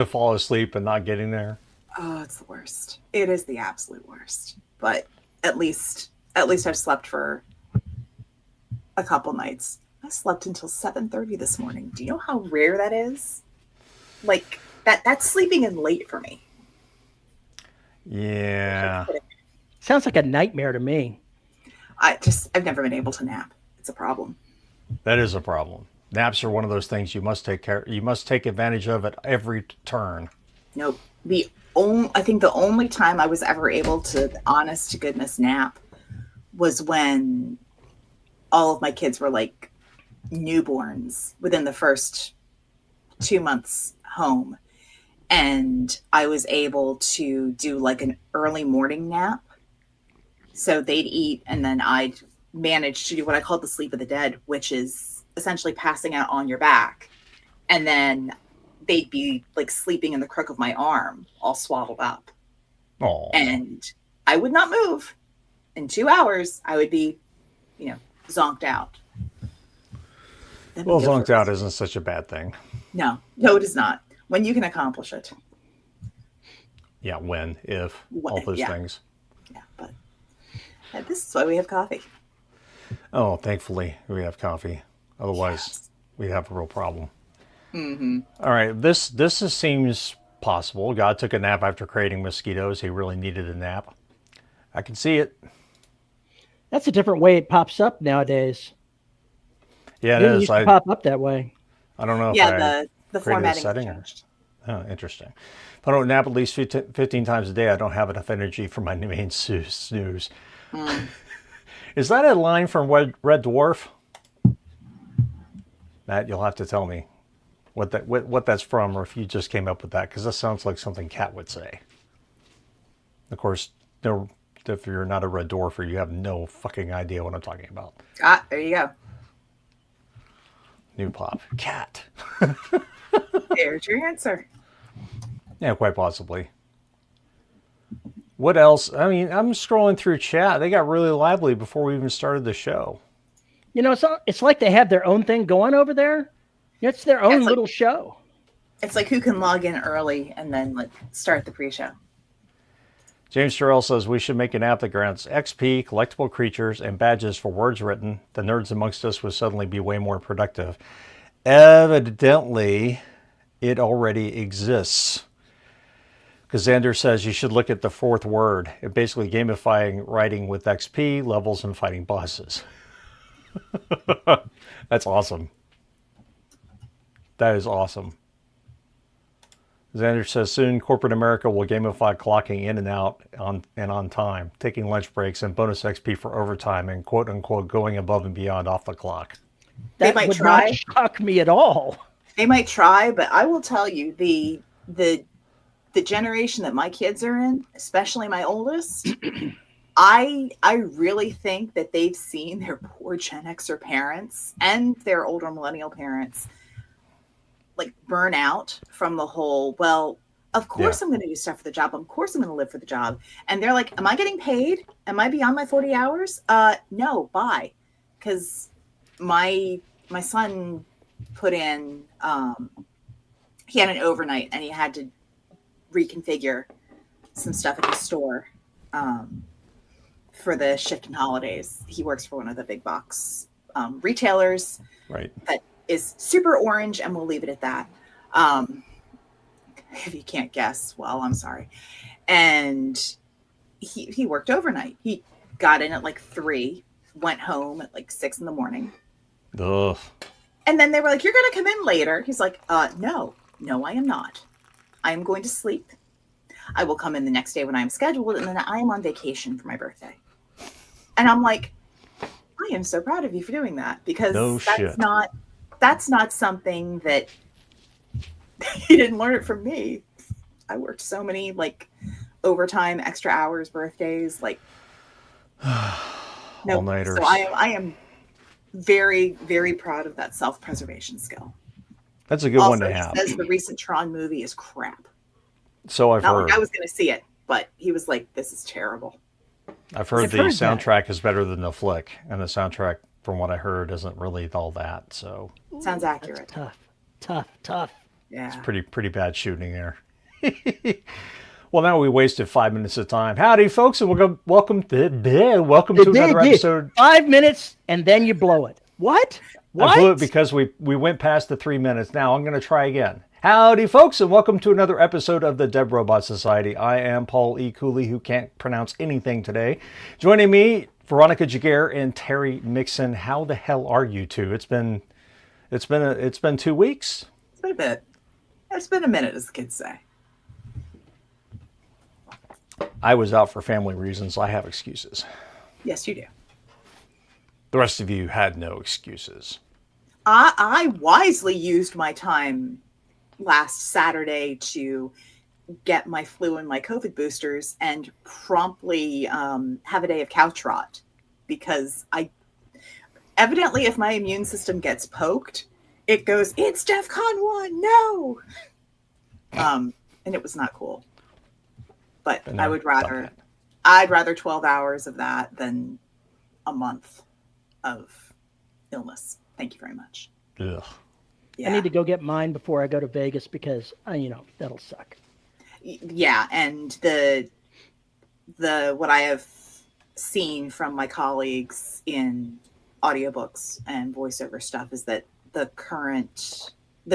To fall asleep and not getting there. Oh, it's the worst. It is the absolute worst. But at least I've slept for a couple nights. I slept until 7:30 this morning. Do you know how rare that is? Like that's sleeping in late for me. Yeah, Sounds like a nightmare to me. I've never been able to nap. It's a problem. that is a problem. Naps are one of those things you must take care. You must take advantage of at every turn. Nope. I think the only time I was ever able to honest to goodness nap was when all of my kids were like newborns within the first 2 months home. And I was able to do like an early morning nap. So they'd eat, and then I'd manage to do what I call the sleep of the dead, which is essentially passing out on your back. And then they'd be like sleeping in the crook of my arm, all swaddled up. Oh, And I would not move. In 2 hours, I would be, zonked out. well, zonked out isn't such a bad thing. No, it is not. When you can accomplish it. Yeah, when, if, all those Yeah. things. Yeah, but this is why we have coffee. Oh, thankfully we have coffee. Otherwise, we'd have a real problem. All right, seems possible. God took a nap after creating mosquitoes. He really needed a nap. I can see it. That's a different way it pops up nowadays. Yeah, It it didn't is. used to pop up that way. I don't know if Yeah, I the created a formatting setting or. changed. Oh, interesting. If I don't nap at least 15 times a day, I don't have enough energy for my main snooze. Is that a line from Red Dwarf? Matt, you'll have to tell me what that's from, or if you just came up with that, because that sounds like something Cat would say. Of course, no, if you're not a Red Dwarfer, you have no fucking idea what I'm talking about. There you go. New pop. Cat. There's your answer. Yeah, quite possibly. What else? I mean, I'm scrolling through chat. They got really lively before we even started the show. It's like they have their own thing going over there. It's their own little show. It's like who can log in early and then like start the pre-show. James Terrell says we should make an app that grants XP, collectible creatures, and badges for words written. The nerds amongst us would suddenly be way more productive. Evidently, it already exists. Because Xander says you should look at the fourth word. It basically gamifying writing with XP, levels, and fighting bosses. That's awesome. That is awesome. Xander says soon corporate America will gamify clocking in and out on time, taking lunch breaks and bonus XP for overtime, and quote unquote going above and beyond off the clock. That would not shock me at all. They might try, but I will tell you the generation that my kids are in, especially my oldest, I really think that they've seen their poor Gen Xer parents and their older millennial parents like burn out from the whole, well, of course I'm going to do stuff for the job. Of course I'm going to live for the job. And they're like, am I getting paid? Am I beyond my 40 hours? No, bye. Because my son put in, he had an overnight and he had to reconfigure some stuff at the store for the shift and holidays. He works for one of the big box retailers. Right. That is super orange, and we'll leave it at that. If you can't guess, well, I'm sorry. And he worked overnight. He got in at like 3, went home at like 6 a.m. Ugh. And then they were like, you're going to come in later. He's like, no, I am not. I am going to sleep. I will come in the next day when I'm scheduled, and then I am on vacation for my birthday. And I'm like, I am so proud of you for doing that, because that's not something that he didn't learn it from me. I worked so many like overtime, extra hours, birthdays, like all-nighters. So I am very, very proud of that self-preservation skill. That's a good one to have. He says the recent Tron movie is crap. So I've heard. Like I was going to see it, but he was like, "This is terrible." I've heard the soundtrack is better than the flick, and the soundtrack, from what I heard, isn't really all that. So sounds accurate. That's tough. Yeah. It's pretty bad shooting there. Well, now we wasted 5 minutes of time. Howdy, folks, and welcome to another episode. 5 minutes, and then you blow it. What? I blew it because we went past the 3 minutes. Now I'm going to try again. Howdy, folks, and welcome to another episode of the Dead Robot Society. I am Paul E. Cooley, who can't pronounce anything today. Joining me, Veronica Jaguar and Terry Mixon. How the hell are you two? It's been 2 weeks. It's been a bit. It's been a minute, as the kids say. I was out for family reasons. I have excuses. Yes, you do. The rest of you had no excuses. I wisely used my time last Saturday to get my flu and my COVID boosters and promptly have a day of couch rot, because evidently if my immune system gets poked, it goes, it's DEFCON 1, no! And it was not cool. But I'd rather 12 hours of that than a month of illness. Thank you very much. Ugh. Yeah. I need to go get mine before I go to Vegas because, that'll suck. Yeah, and the what I have seen from my colleagues in audiobooks and voiceover stuff is that the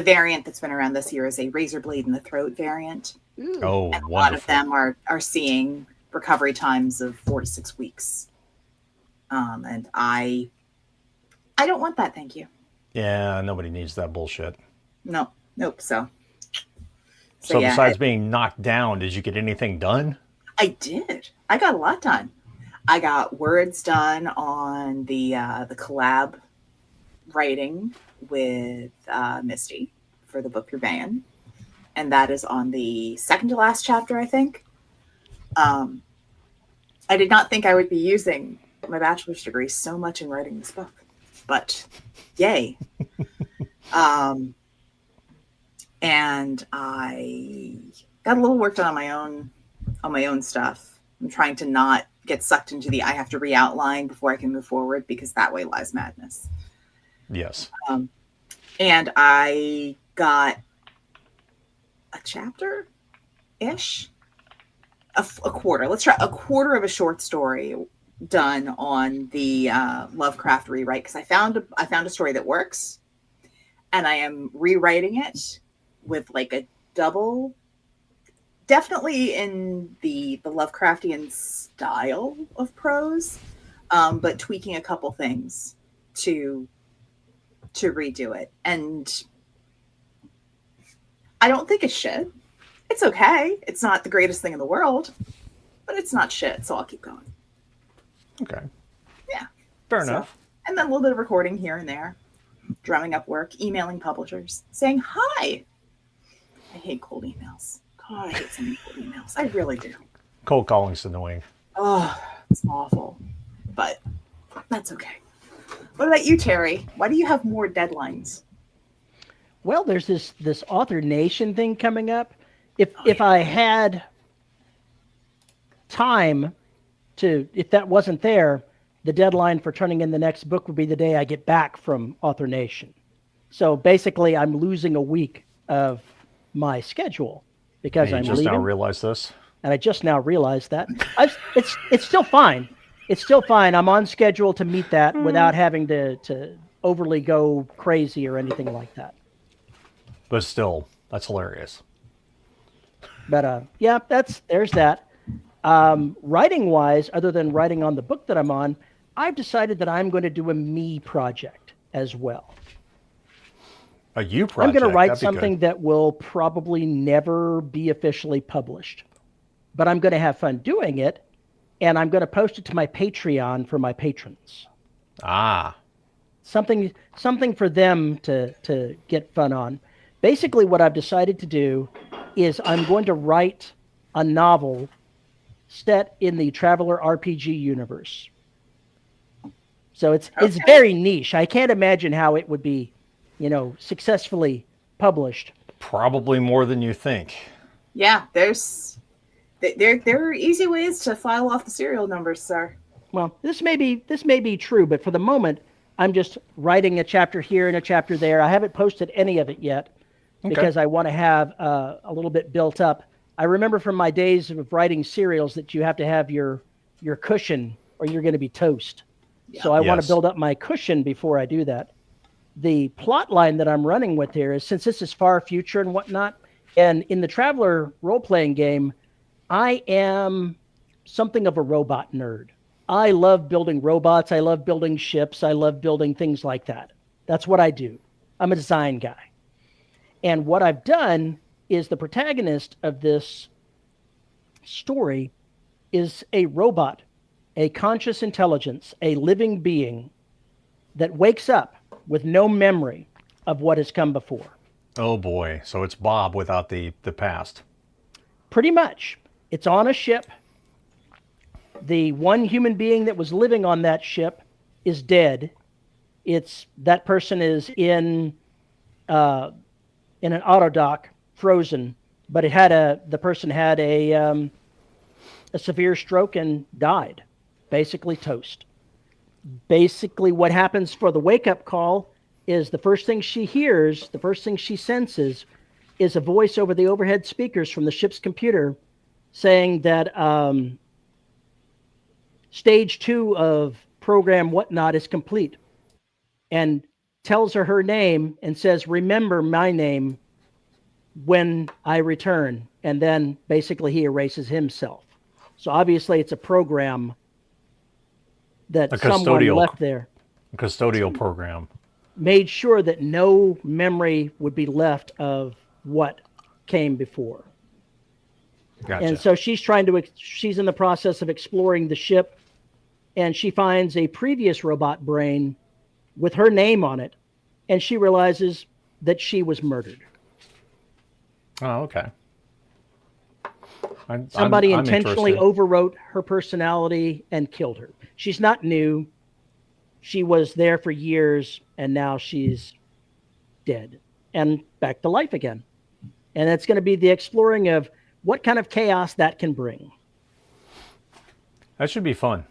variant that's been around this year is a razor blade in the throat variant. Oh, and a wonderful. lot of them are seeing recovery times of 4 to 6 weeks. And I don't want that, thank you. Yeah, nobody needs that bullshit. Nope. So yeah, besides being knocked down, did you get anything done? I did. I got a lot done. I got words done on the collab writing with Misty for the book you're banned. And that is on the second to last chapter, I think. I did not think I would be using my bachelor's degree so much in writing this book, but yay. And I got a little work done on my own stuff. I'm trying to not get sucked into I have to re-outline before I can move forward, because that way lies madness. Yes. And I got a chapter-ish, a quarter. Let's try a quarter of a short story done on the Lovecraft rewrite, because I found a story that works, and I am rewriting it with like a double, definitely in the Lovecraftian style of prose, but tweaking a couple things to redo it. And I don't think it's shit. It's okay. It's not the greatest thing in the world, but it's not shit, so I'll keep going. Okay. Yeah. Fair enough. And then a little bit of recording here and there, drumming up work, emailing publishers, saying hi. I hate cold emails. God, I hate sending cold emails. I really do. Cold calling's annoying. Oh, it's awful. But that's okay. What about you, Terry? Why do you have more deadlines? Well, there's this Author Nation thing coming up. If I had time if that wasn't there, the deadline for turning in the next book would be the day I get back from Author Nation. So basically, I'm losing a week of my schedule because I'm just leaving. now realized this. And I just now realized that. It's still fine. It's still fine. I'm on schedule to meet that without having to overly go crazy or anything like that. But still, that's hilarious. But yeah, there's that. Writing wise, other than writing on the book that I'm on, I've decided that I'm going to do a me project as well. A you project? I'm going to write That'd be something good. that will probably never be officially published, but I'm going to have fun doing it, and I'm going to post it to my Patreon for my patrons. Ah. Something for them to get fun on. Basically, what I've decided to do is I'm going to write a novel set in the Traveller RPG universe. So it's very niche. I can't imagine how it would be, successfully published. Probably more than you think. Yeah, there are easy ways to file off the serial numbers, sir. Well, this may be true, but for the moment, I'm just writing a chapter here and a chapter there. I haven't posted any of it yet, because I want to have a little bit built up. I remember from my days of writing serials that you have to have your cushion or you're going to be toast. Yeah. So I want to build up my cushion before I do that. The plot line that I'm running with here is, since this is far future and whatnot, and in the Traveler role-playing game, I am something of a robot nerd. I love building robots. I love building ships. I love building things like that. That's what I do. I'm a design guy. And what I've done is the protagonist of this story is a robot, a conscious intelligence, a living being that wakes up with no memory of what has come before. Oh boy. So it's Bob without the past. Pretty much. It's on a ship. The one human being that was living on that ship is dead. That person is in an auto dock, frozen, but the person had a severe stroke and died. Basically toast. Basically what happens for the wake-up call is the first thing she hears, the first thing she senses, is a voice over the overhead speakers from the ship's computer saying that stage 2 of program whatnot is complete, and tells her name and says, remember my name when I return. And then basically he erases himself. So obviously it's a program that someone left there. A custodial program. Made sure that no memory would be left of what came before. Gotcha. And so she's in the process of exploring the ship, and she finds a previous robot brain with her name on it, and she realizes that she was murdered. Oh, okay. Somebody intentionally overwrote her personality and killed her. She's not new. She was there for years, and now she's dead and back to life again. And it's going to be the exploring of what kind of chaos that can bring. That should be fun.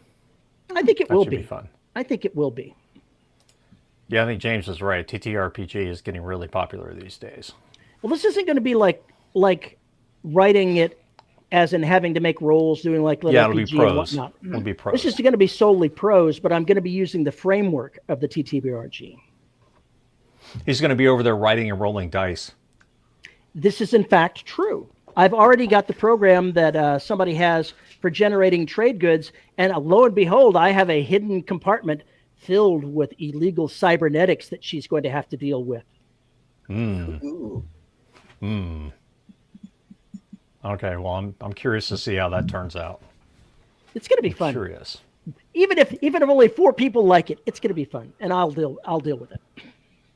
I think it will be fun. I think it will be. Yeah, I think James is right. TTRPG is getting really popular these days. Well, this isn't going to be like writing it as in having to make rolls, doing like little RPG and whatnot. It'll be prose. This is going to be solely prose, but I'm going to be using the framework of the TTRPG. He's going to be over there writing and rolling dice. This is in fact true. I've already got the program that somebody has for generating trade goods, and lo and behold, I have a hidden compartment filled with illegal cybernetics that she's going to have to deal with. Okay, well, I'm curious to see how that turns out. It's going to be fun. Curious. Even if only 4 people like it, it's going to be fun, and I'll deal with it.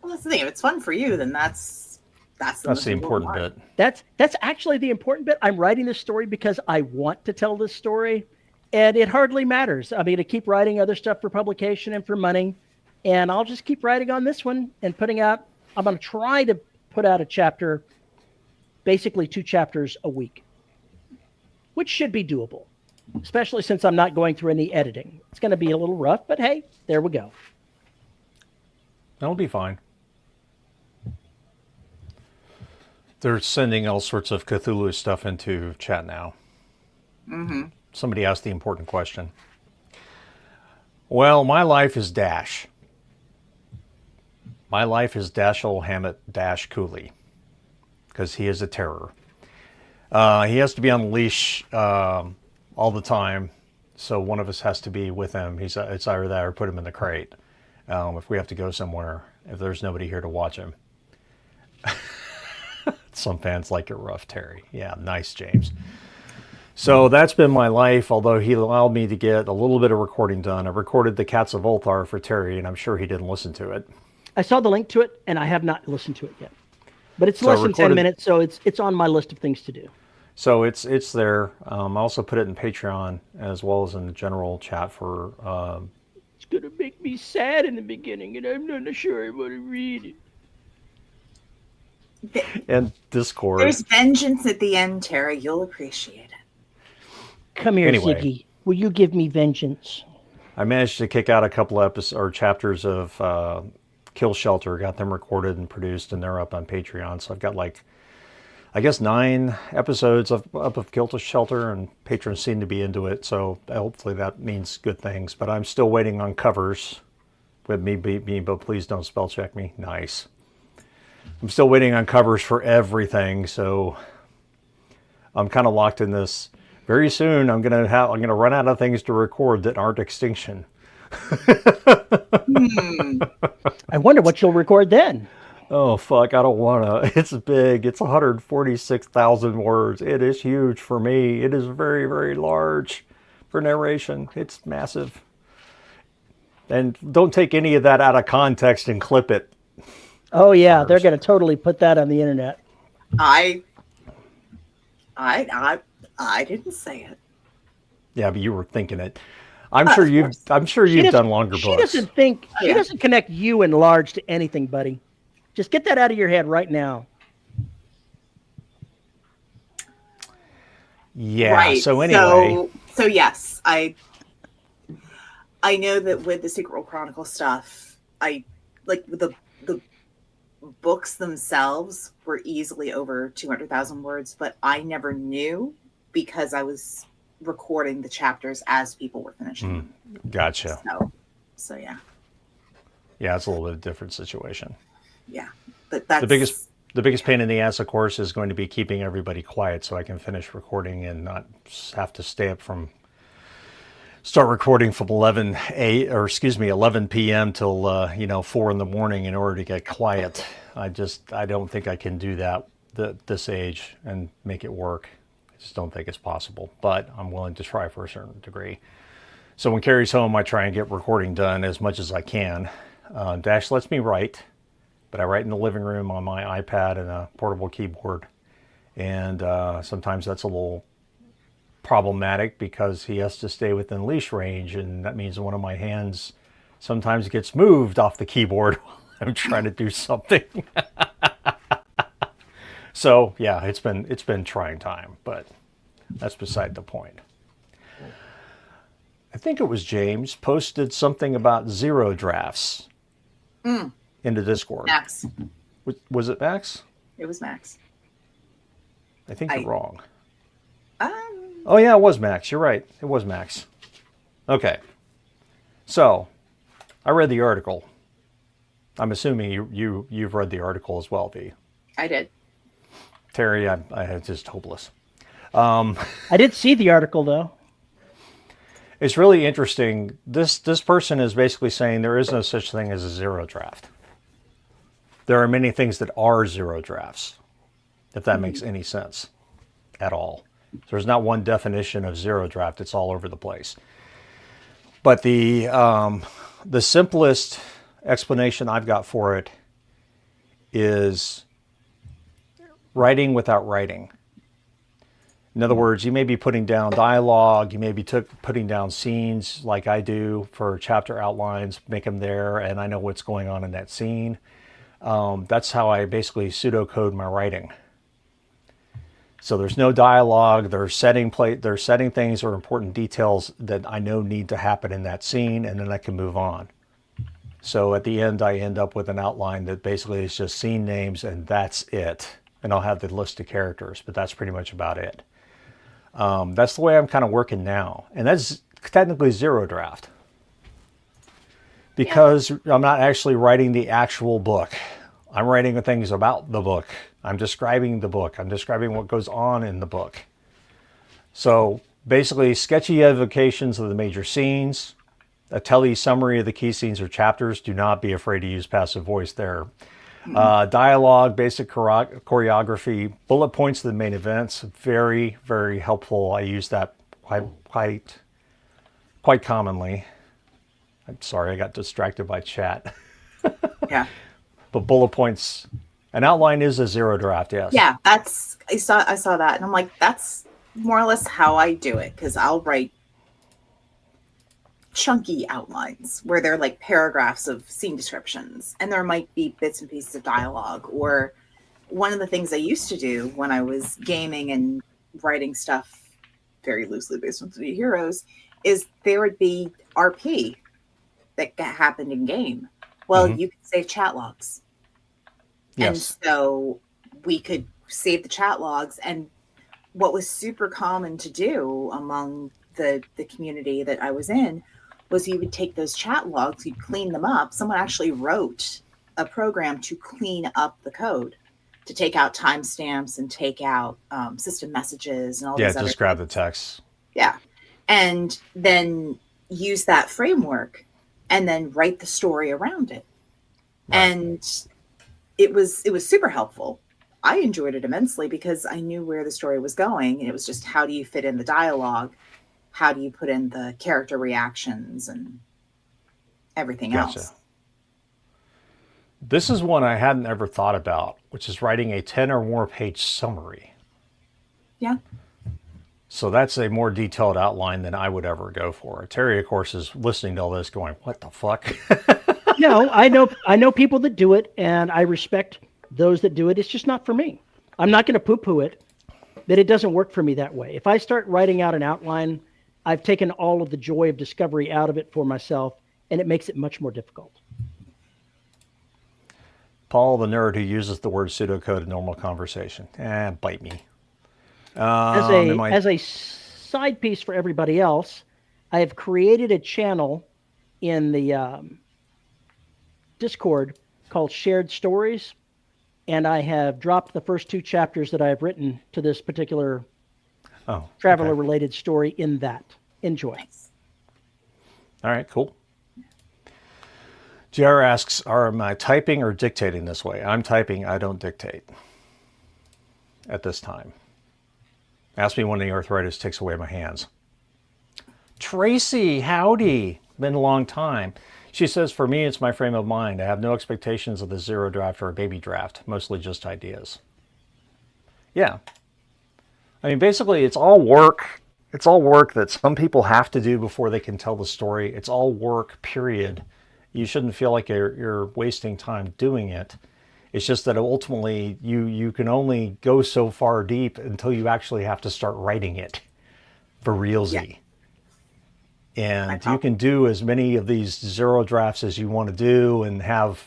Well, that's the thing. If it's fun for you, then that's the important bit. That's actually the important bit. I'm writing this story because I want to tell this story, and it hardly matters. I'm going to keep writing other stuff for publication and for money, and I'll just keep writing on this one and putting out. I'm going to try to put out a chapter, basically 2 chapters a week, which should be doable, especially since I'm not going through any editing. It's going to be a little rough, but hey, there we go. That'll be fine. They're sending all sorts of Cthulhu stuff into chat now. Mm-hmm. Somebody asked the important question. Well, my life is Dash. My life is Dashiell Hammett Dash Cooley, because he is a terror. He has to be on leash all the time, so one of us has to be with him. It's either that or put him in the crate if we have to go somewhere, if there's nobody here to watch him. Some fans like it rough, Terry. Yeah, nice, James. So that's been my life, although he allowed me to get a little bit of recording done. I recorded the Cats of Volthar for Terry, and I'm sure he didn't listen to it. I saw the link to it, and I have not listened to it yet. But it's less than 10 minutes, so it's on my list of things to do. So it's there. I also put it in Patreon as well as in the general chat for... It's going to make me sad in the beginning, and I'm not sure I want to read it. And Discord. There's vengeance at the end, Terry. You'll appreciate it. Come here, Ziggy. Will you give me vengeance? I managed to kick out a couple episodes or chapters of Kill Shelter, got them recorded and produced, and they're up on Patreon. So I've got like, I guess 9 episodes up of Kill Shelter, and patrons seem to be into it. So hopefully that means good things. But I'm still waiting on covers. With me, but please don't spell check me. Nice. I'm still waiting on covers for everything. So I'm kind of locked in this. Very soon, I'm gonna run out of things to record that aren't Extinction. I wonder what you'll record then. Oh fuck! I don't wanna. It's big. It's 146,000 words. It is huge for me. It is very, very large for narration. It's massive. And don't take any of that out of context and clip it. Oh yeah, they're going to totally put that on the internet. I didn't say it. Yeah, but you were thinking it. I'm sure you've done longer books. She doesn't think. She doesn't connect you in large to anything, buddy. Just get that out of your head right now. Yeah. Right. So anyway. So yes, I know that with the Secret World Chronicle stuff, I like the books themselves were easily over 200,000 words, but I never knew because I was recording the chapters as people were finishing. Gotcha. So yeah. Yeah, it's a little bit of a different situation. Yeah, but that's the biggest pain in the ass, of course, is going to be keeping everybody quiet so I can finish recording and not have to start recording from 11 p.m. till 4 in the morning in order to get quiet. I don't think I can do that at this age and make it work. I just don't think it's possible, but I'm willing to try for a certain degree. So when Carrie's home, I try and get recording done as much as I can. Dash lets me write, but I write in the living room on my iPad and a portable keyboard. And sometimes that's a little problematic because he has to stay within leash range, and that means one of my hands sometimes gets moved off the keyboard while I'm trying to do something. So yeah, it's been trying time, but that's beside the point. I think it was James posted something about 0 drafts into Discord. Max. Was it Max? It was Max. I think you're wrong. Um, Oh yeah, it was Max. You're right. It was Max. Okay. So, I read the article. I'm assuming you've read the article as well, V. I did. Terry, I just hopeless. I did see the article though. It's really interesting. This person is basically saying there is no such thing as a 0 draft. There are many things that are 0 drafts, if that makes any sense at all. There's not one definition of 0 draft. It's all over the place. But the simplest explanation I've got for it is writing without writing. In other words, you may be putting down dialogue, you may be putting down scenes like I do for chapter outlines, make them there, and I know what's going on in that scene. That's how I basically pseudocode my writing. So there's no dialogue, there's setting things or important details that I know need to happen in that scene, and then I can move on. So at the end, I end up with an outline that basically is just scene names, and that's it. And I'll have the list of characters, but that's pretty much about it. That's the way I'm kind of working now. And that's technically 0 draft. Because I'm not actually writing the actual book. I'm writing things about the book. I'm describing the book. I'm describing what goes on in the book. So basically, sketchy evocations of the major scenes, a tele summary of the key scenes or chapters. Do not be afraid to use passive voice there. Dialogue, basic choreography, bullet points of the main events. Very, very helpful. I use that quite commonly. I'm sorry, I got distracted by chat. Yeah. But bullet points, an outline is a 0 draft, yes. Yeah, I saw that, and I'm like, that's more or less how I do it, because I'll write chunky outlines where they're like paragraphs of scene descriptions, and there might be bits and pieces of dialogue. Or one of the things I used to do when I was gaming and writing stuff very loosely based on 3D Heroes is there would be RP that happened in game. Well, you can save chat logs. And Yes. so we could save the chat logs. And what was super common to do among the community that I was in was you would take those chat logs, you'd clean them up. Someone actually wrote a program to clean up the code, to take out timestamps and take out system messages and all Yeah, these other just grab the things. text. Yeah. And then use that framework and then write the story around it. Right. And it was super helpful. I enjoyed it immensely because I knew where the story was going, and it was just how do you fit in the dialogue? How do you put in the character reactions and everything Gotcha. else? This is one I hadn't ever thought about, which is writing a 10 or more page summary. Yeah. So that's a more detailed outline than I would ever go for. Terry, of course, is listening to all this going, what the fuck? No, I know people that do it, and I respect those that do it. It's just not for me. I'm not going to poo-poo it, but it doesn't work for me that way. If I start writing out an outline, I've taken all of the joy of discovery out of it for myself, and it makes it much more difficult. Paul, the nerd who uses the word pseudocode in normal conversation. Bite me. As a side piece for everybody else, I have created a channel in the Discord called Shared Stories, and I have dropped the first 2 chapters that I have written to this particular traveler-related story in that. Enjoy. Nice. All right, cool. JR asks, am I typing or dictating this way? I'm typing, I don't dictate at this time. Ask me when the arthritis takes away my hands. Tracy, howdy. Been a long time. She says, for me, it's my frame of mind. I have no expectations of the zero draft or a baby draft, mostly just ideas. Yeah. I mean, basically, it's all work. It's all work that some people have to do before they can tell the story. It's all work, period. You shouldn't feel like you're wasting time doing it. It's just that ultimately you can only go so far deep until you actually have to start writing it for realsy. Yeah. And you can do as many of these zero drafts as you want to do and have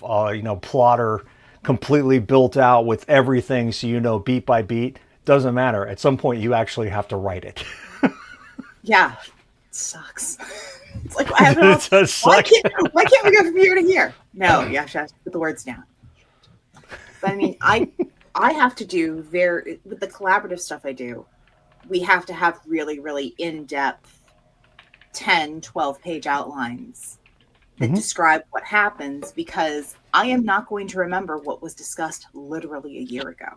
plotter completely built out with everything so you know beat by beat. Doesn't matter. At some point you actually have to write it. Yeah. It sucks. It's like, I don't know, why can't we go from here to here? No, you have to put the words down. But I mean, I have to do with the collaborative stuff I do, we have to have really, really in-depth 10, 12-page outlines that describe what happens, because I am not going to remember what was discussed literally a year ago.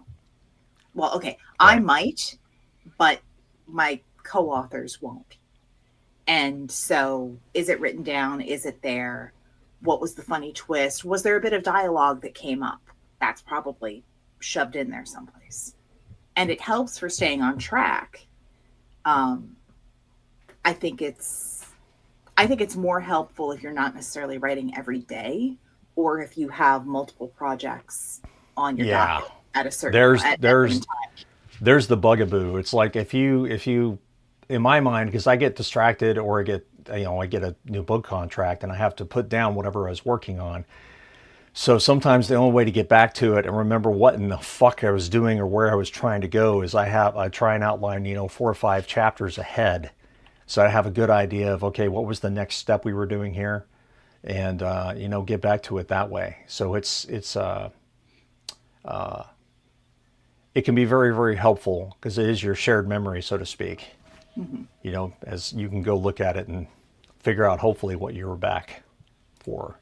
Well, okay, I might, but my co-authors won't. And so, is it written down? Is it there? What was the funny twist? Was there a bit of dialogue that came up? That's probably shoved in there someplace. And it helps for staying on track. I think it's more helpful if you're not necessarily writing every day, or if you have multiple projects on your docket at a certain there's the bugaboo. It's like if you in my mind, because I get distracted or I get a new book contract and I have to put down whatever I was working on. So sometimes the only way to get back to it and remember what in the fuck I was doing or where I was trying to go is I try and outline 4 or 5 chapters ahead, so I have a good idea of what was the next step we were doing here, and get back to it that way. So it can be very, very helpful because it is your shared memory, so to speak. As you can go look at it and figure out hopefully what you were back for.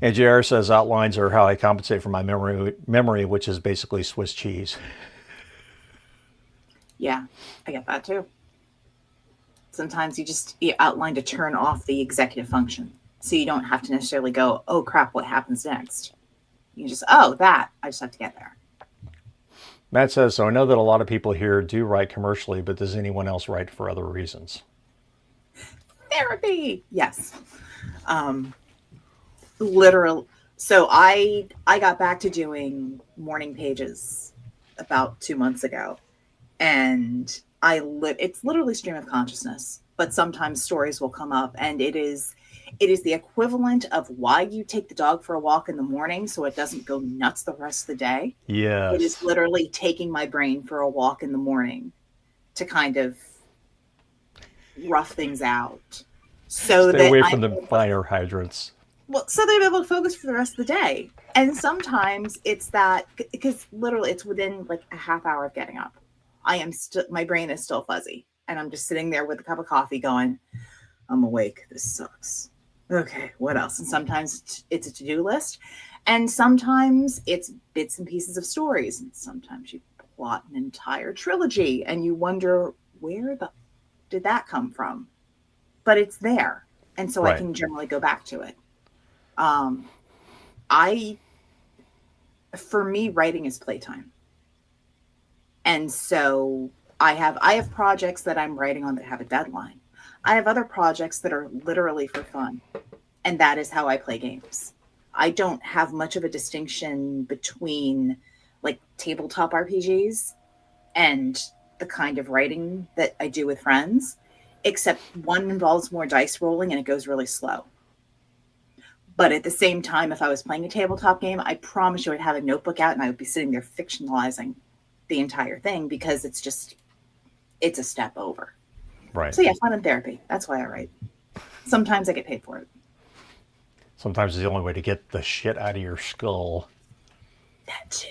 And JR says outlines are how I compensate for my memory, which is basically Swiss cheese. Yeah, I get that too. Sometimes you outline to turn off the executive function, so you don't have to necessarily go, oh crap, what happens next? You just, I just have to get there. Matt says, so I know that a lot of people here do write commercially, but does anyone else write for other reasons? Therapy. Yes. Literal. So I got back to doing morning pages about 2 months ago, and it's literally stream of consciousness, but sometimes stories will come up, and it is It is the equivalent of why you take the dog for a walk in the morning so it doesn't go nuts the rest of the day. It is Yes. literally taking my brain for a walk in the morning to kind of rough things out so Stay that away I'm from the able to, fire hydrants. well, so they're able to focus for the rest of the day. And sometimes it's that because literally it's within like a half hour of getting up. I am still, my brain is still fuzzy, and I'm just sitting there with a cup of coffee going, I'm awake. This sucks. Okay, what else? And sometimes it's a to-do list, and sometimes it's bits and pieces of stories, and sometimes you plot an entire trilogy, and you wonder where the did that come from? But it's there, and so I Right. can generally go back to it. Um, I, for me, writing is playtime, and so I have projects that I'm writing on that have a deadline. I have other projects that are literally for fun, and that is how I play games. I don't have much of a distinction between like tabletop RPGs and the kind of writing that I do with friends, except one involves more dice rolling and it goes really slow. But at the same time, if I was playing a tabletop game, I promise you I'd have a notebook out and I would be sitting there fictionalizing the entire thing because it's a step over. Right. So yeah, fun and therapy. That's why I write. Sometimes I get paid for it. Sometimes it's the only way to get the shit out of your skull. That too.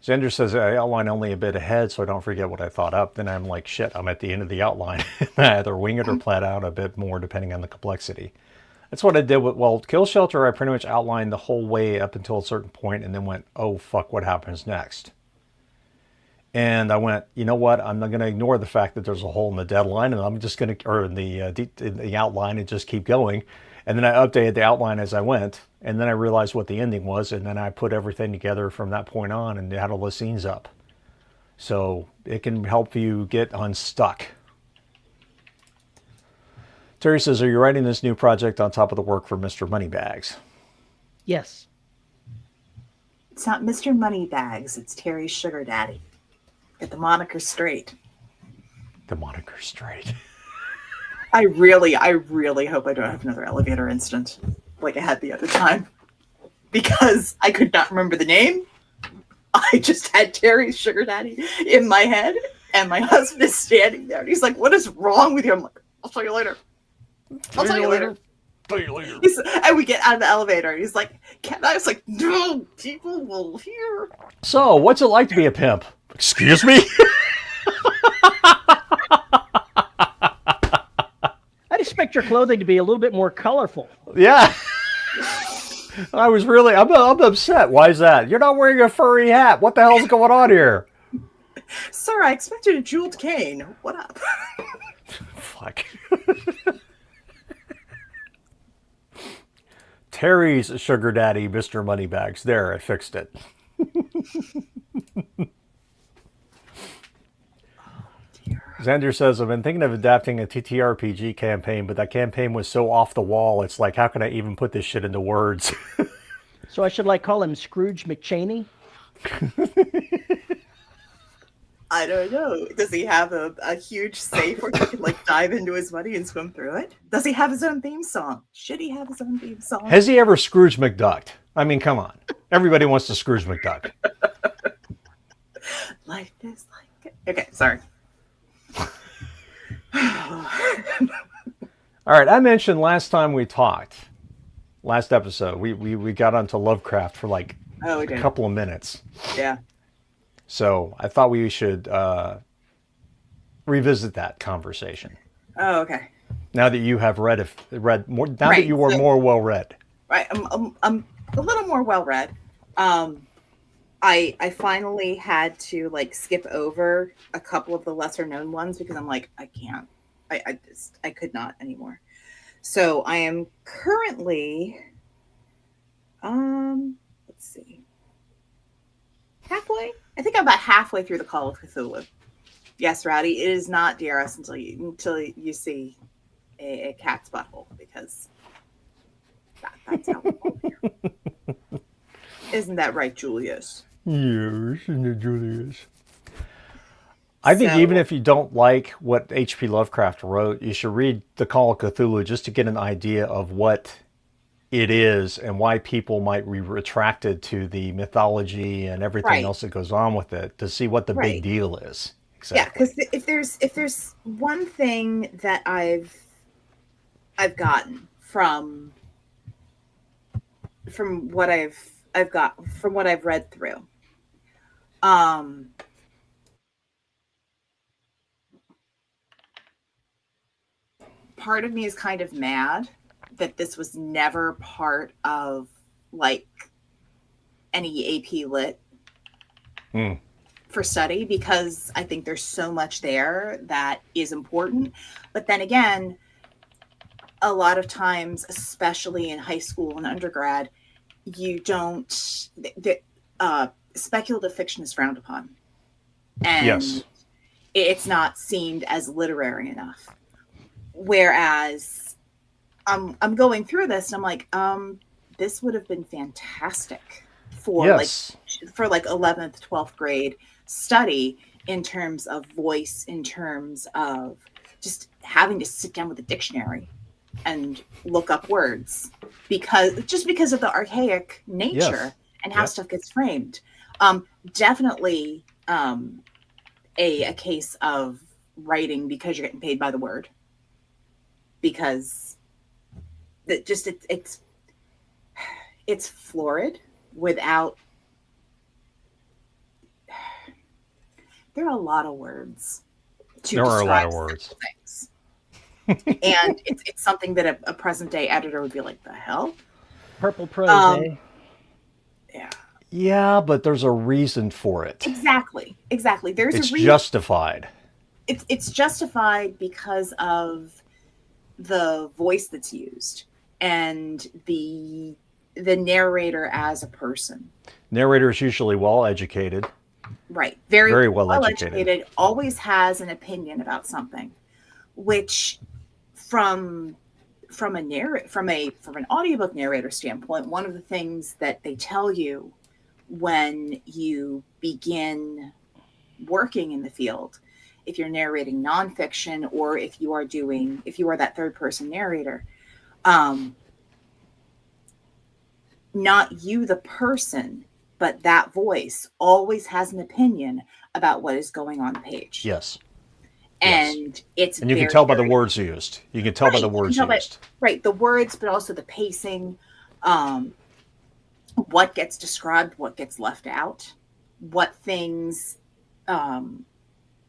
Xander says I outline only a bit ahead so I don't forget what I thought up. Then I'm like, shit, I'm at the end of the outline. I either wing it or plan out a bit more depending on the complexity. That's what I did with, well, Kill Shelter, I pretty much outlined the whole way up until a certain point and then went, oh, fuck, what happens next? And I went, you know what? I'm not going to ignore the fact that there's a hole in the deadline, and I'm just going to, or in the outline, and just keep going. And then I updated the outline as I went, and then I realized what the ending was, and then I put everything together from that point on and had all the scenes up. So it can help you get unstuck. Terry says, are you writing this new project on top of the work for Mr. Moneybags? Yes. It's not Mr. Moneybags, it's Terry's sugar daddy. Get the moniker straight. The moniker straight. I really hope I don't have another elevator incident like I had the other time. Because I could not remember the name. I just had Terry's sugar daddy in my head, and my husband is standing there, and he's like, what is wrong with you? I'm like, I'll tell you later. I'll tell you later. Tell you later. And we get out of the elevator, and he's like, can I? I was like, no, people will hear. So, what's it like to be a pimp? Excuse me? I'd expect your clothing to be a little bit more colorful. Yeah. I'm upset. Why is that? You're not wearing a furry hat. What the hell's going on here? Sir, I expected a jeweled cane. What up? Fuck. Terry's sugar daddy, Mr. Moneybags. There, I fixed it. Xander says, I've been thinking of adapting a TTRPG campaign, but that campaign was so off the wall, it's like, how can I even put this shit into words? So I should call him Scrooge McChaney? I don't know. Does he have a huge safe where he can dive into his money and swim through it? Does he have his own theme song? Should he have his own theme song? Has he ever Scrooge McDucked? I mean, come on. Everybody wants to Scrooge McDuck. Life is like... Okay, sorry. All right, I mentioned last time we talked, last episode, we got onto Lovecraft for a couple of minutes. Yeah. So I thought we should revisit that conversation. Oh, okay. Now that you have read more, now Right, that you are more well read. Right, I'm a little more well read. I finally had to skip over a couple of the lesser known ones because I'm like, I can't. I could not anymore. So I am currently let's see. Halfway? I think I'm about halfway through the Call of Cthulhu. Yes, Rowdy, it is not DRS until you see a cat's butthole, because that's how we roll here. Isn't that right, Julius? Yes, isn't it, Julius? I think even So if you don't like what H.P. Lovecraft wrote, you should read The Call of Cthulhu just to get an idea of what it is and why people might be retracted to the mythology and everything right, else that goes on with it to see what the big right. deal is. Yeah, Exactly. because if there's one thing that I've gotten from what I've got from what I've read through, um, part of me is kind of mad that this was never part of like any AP Lit Mm. for study, because I think there's so much there that is important. But then again, a lot of times, especially in high school and undergrad, you don't, speculative fiction is frowned upon, and Yes. it's not seen as literary enough. Whereas I'm going through this and I'm like, this would have been fantastic for like Yes. 11th, 12th grade study, in terms of voice, in terms of just having to sit down with a dictionary and look up words, because of the archaic nature Yes. and how Yep. stuff gets framed. Definitely a case of writing because you're getting paid by the word, because that just it's florid without, there are a lot of words to There are a lot describe of words. simple things, and it's something that a present day editor would be like, the hell. Purple prose, um eh? yeah, Yeah, but there's a reason for it. exactly, there's a It's reason. justified. It's justified because of the voice that's used, and the narrator as a person. Narrator is usually well educated, Right. Very very well well educated. educated, always has an opinion about something, which from from an audiobook narrator standpoint, one of the things that they tell you when you begin working in the field, if you're narrating nonfiction, or if you are that third person narrator, um, not you, the person, but that voice always has an opinion about what is going on the page. Yes. Yes. And it's And you can very, tell by the very words used. You can tell by right. the You can words tell by used. right the words, but also the pacing, um, what gets described, what gets left out, what things um,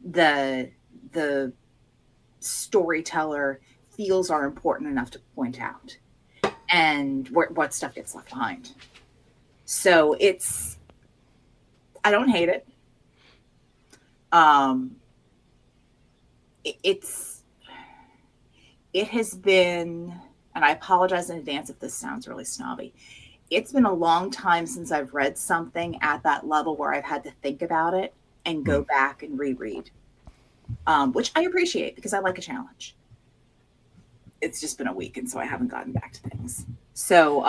the the storyteller feels are important enough to point out, and what stuff gets left behind. So I don't hate it. Um, it's it has been, and I apologize in advance if this sounds really snobby. It's been a long time since I've read something at that level where I've had to think about it and Hmm. go back and reread, which I appreciate because I like a challenge. It's just been a week, and so I haven't gotten back to things. So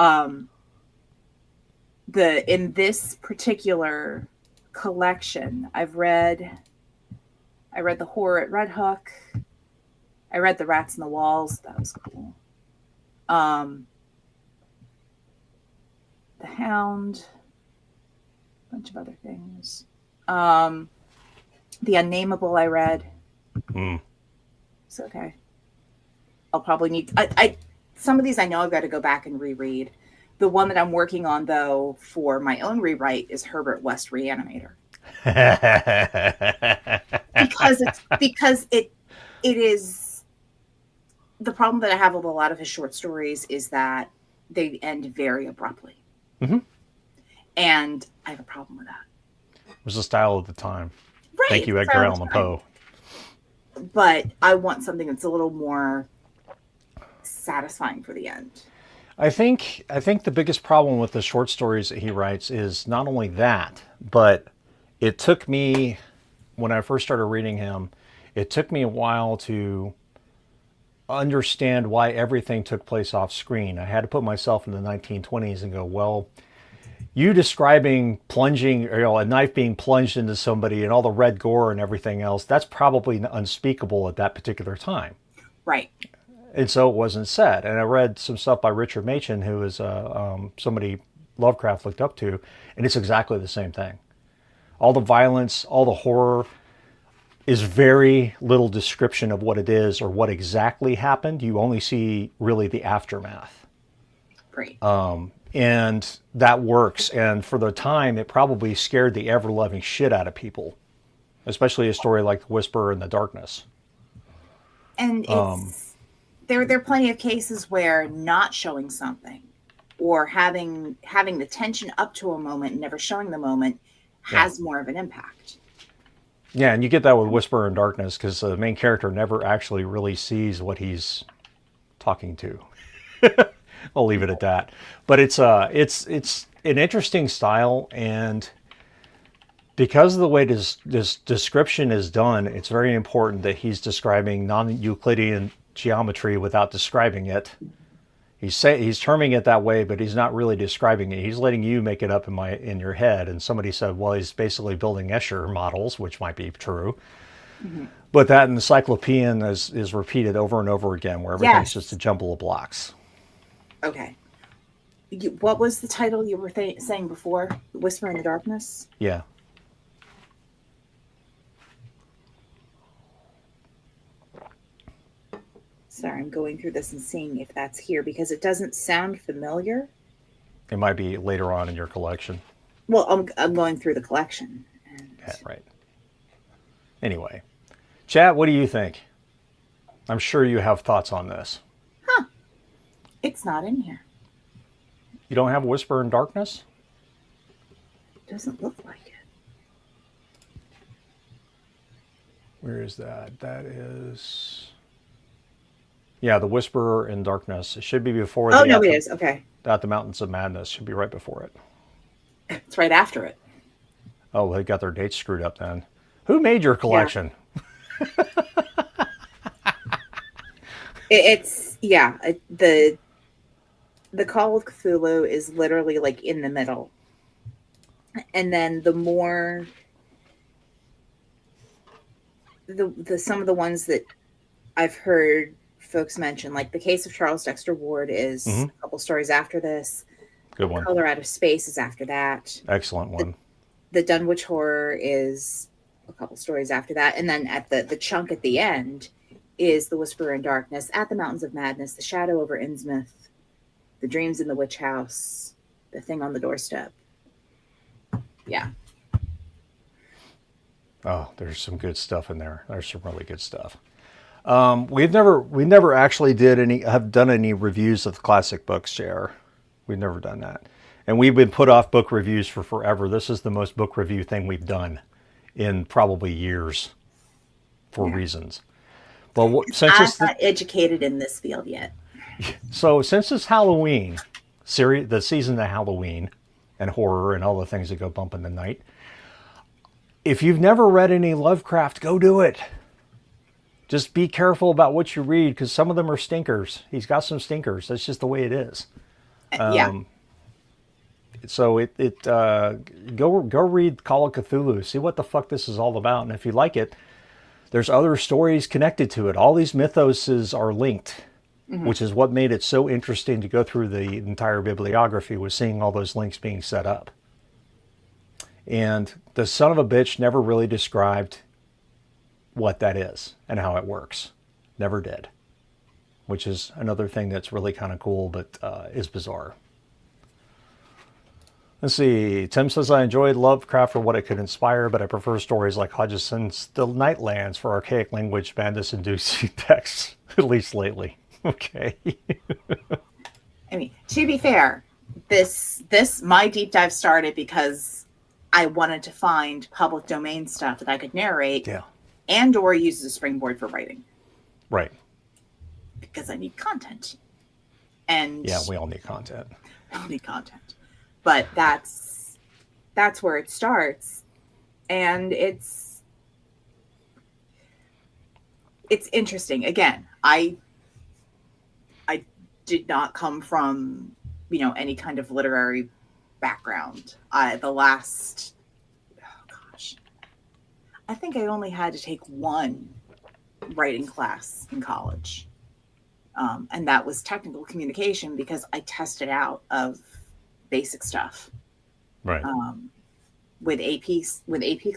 the in this particular collection, I read the horror at Red Hook. I read the Rats in the Walls. That was cool. The Hound, a bunch of other things. The Unnameable I read. Mm. It's okay. I'll probably need I some of these I know I've got to go back and reread. The one that I'm working on though for my own rewrite is Herbert West Reanimator. Because it is the problem that I have with a lot of his short stories is that they end very abruptly. Hmm. And I have a problem with that. It was the style of the time. Right. Thank you, It's Edgar all Allan the time. Poe. But I want something that's a little more satisfying for the end. I think the biggest problem with the short stories that he writes is not only that, but it took me when I first started reading him, it took me a while to understand why everything took place off screen. I had to put myself in the 1920s and go, well, you describing plunging, a knife being plunged into somebody and all the red gore and everything else, that's probably unspeakable at that particular time. Right. And so it wasn't said. And I read some stuff by Richard Machen, who is somebody Lovecraft looked up to, and it's exactly the same thing. All the violence, all the horror is very little description of what it is or what exactly happened. You only see really the aftermath. Right. And that works. And for the time, it probably scared the ever-loving shit out of people, especially a story like The Whisperer in the Darkness. And it's there are plenty of cases where not showing something or having the tension up to a moment and never showing the moment has more of an impact. Yeah, and you get that with Whisperer in Darkness because the main character never actually really sees what he's talking to. I'll leave it at that. But it's an interesting style, and because of the way this description is done, it's very important that he's describing non-Euclidean geometry without describing it. He's terming it that way, but he's not really describing it. He's letting you make it up in your head. And somebody said, well, he's basically building Escher models, which might be true. Mm-hmm. But that encyclopedian is repeated over and over again, where everything's just a jumble of blocks. Okay. What was the title you were saying before? Whisper in the Darkness? Yeah. Sorry, I'm going through this and seeing if that's here because it doesn't sound familiar. It might be later on in your collection. Well, I'm going through the collection. Yeah, right. Anyway, chat, what do you think? I'm sure you have thoughts on this. Huh. It's not in here. You don't have Whisper in Darkness? Doesn't look like it. Where is that? That is... Yeah, The Whisperer in Darkness. It should be before it is. Okay. At the Mountains of Madness. Should be right before it. It's right after it. Oh, they got their dates screwed up then. Who made your collection? The Call of Cthulhu is literally like in the middle. And then the more some of the ones that I've heard folks mention, like the Case of Charles Dexter Ward is a couple stories after this. Good one. Color Out of Space is after that. Excellent one. The Dunwich Horror is a couple stories after that. And then at the chunk at the end is The Whisperer in Darkness, At the Mountains of Madness, The Shadow over Innsmouth, The Dreams in the Witch House, The Thing on the Doorstep. Yeah. Oh, there's some good stuff in there. There's some really good stuff. We never actually have done any reviews of classic books, JR. We've never done that. And we've been put off book reviews for forever. This is the most book review thing we've done in probably years for reasons. But I'm not educated in this field yet. So since it's Halloween, the season of Halloween and horror and all the things that go bump in the night, if you've never read any Lovecraft, go do it. Just be careful about what you read because some of them are stinkers. He's got some stinkers. That's just the way it is. So go read Call of Cthulhu. See what the fuck this is all about. And if you like it, there's other stories connected to it. All these mythoses are linked, which is what made it so interesting to go through the entire bibliography, was seeing all those links being set up. And the son of a bitch never really described what that is and how it works. Never did. Which is another thing that's really kind of cool, but is bizarre. Let's see. Tim says, I enjoyed Lovecraft for what it could inspire, but I prefer stories like Hodgson's The Nightlands for archaic language madness-inducing texts, at least lately. Okay. I mean, to be fair, my deep dive started because I wanted to find public domain stuff that I could narrate and or use as a springboard for writing. Right. Because I need content. And yeah, we all need content. We all need content. But that's where it starts. And it's interesting. Again, I did not come from, any kind of literary background. The last, oh gosh, I think I only had to take one writing class in college. And that was technical communication because I tested out of basic stuff. Right. With AP